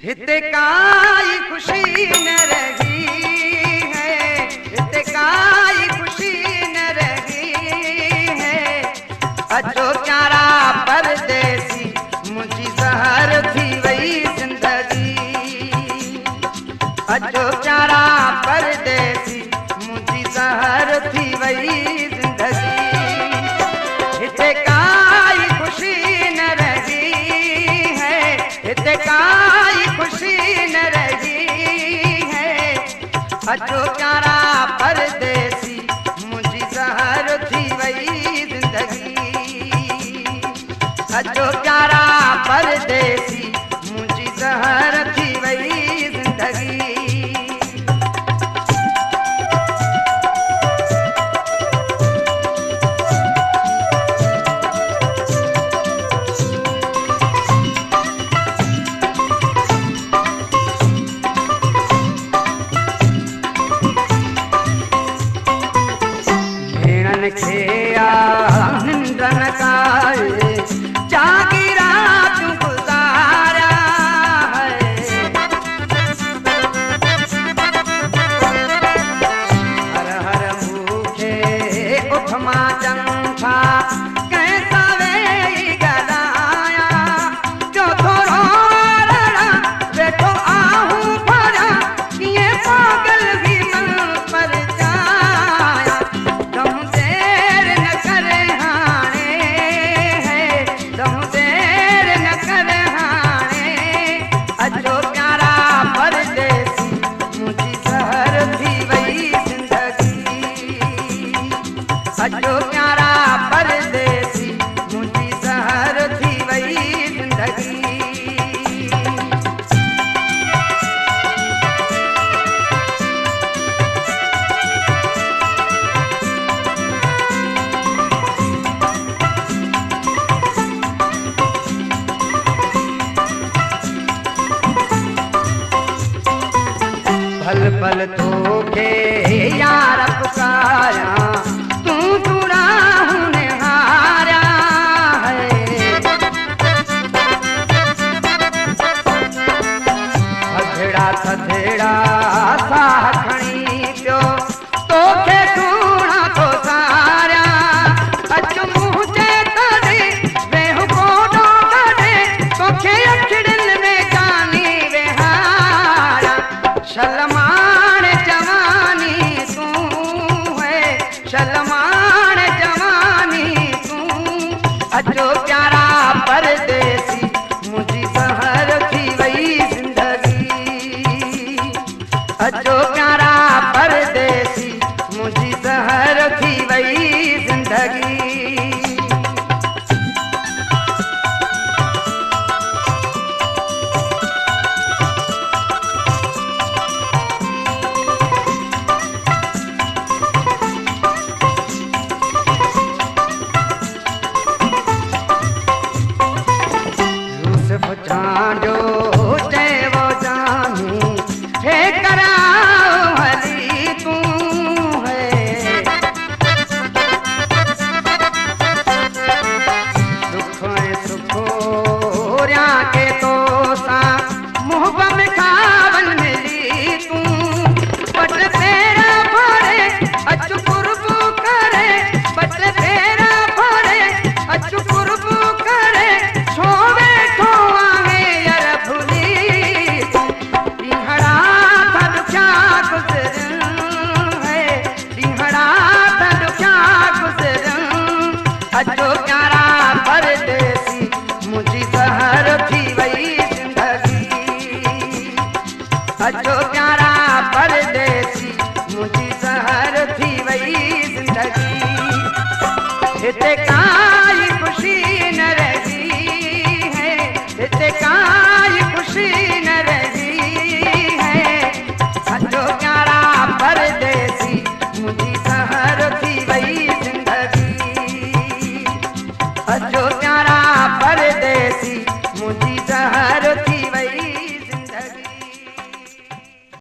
हिते काई खुशी न रही है, हिते काई खुशी न रही है। अचो प्यारा परदेसी मुझी ज़हर थी वही जिंदगी। अचो प्यारा परदेसी मुझी ज़हर थी वही जिंदगी। हिते काई खुशी न रही है, हिते काई खुशी न रही है। अचो प्यारा परदेसी मुझी ज़हर थी वही जिंदगी। अचो प्यारा परदेसी मुझी ज़हर थी वही जिंदगी। खेया निंदन काए जागी रात गुजारा है। हर हर भूखे उठमा चंखा कैसा वे गलाया। जो थोड़ा रड़ा बैठो आहू भरा ये पागल भी मन पर जाया। अचो प्यारा परदेसी मुझी ज़हर थी वही जिंदगी। अचो प्यारा परदेसी मुझी ज़हर थी वही जिंदगी। पल पल तो के यार पुकारा तू पूरा होने हारा है। थधड़ा थधड़ा साह खणी पियो तोखे ढूंढा तो सारा। अचु मुंह ते तड़े वेहु कोडो कढे तोखे अखिड़िन में कानी वेहारा। शलमान जवानी तू है, शलमान जवानी तू। अचो प्यारा परदेसी मुझी ज़हर थी वही जिंदगी। अचो प्यारा परदेसी मुझी ज़हर थी वही जिंदगी। जानो जय वो जानी हे कराओ हली तू है। दुख सुखो रिया के तो सा मुँह में खावन मिली तू। बट तेरा भरे अचु कुर्बू करे, बट तेरा भरे अचु कुर्बू करे। छोवे अचो प्यारा परदेसी मुझी ज़हर थी वही जिंदगी। अचो प्यारा परदेसी मुझी ज़हर थी वही जिंदगी। हिते का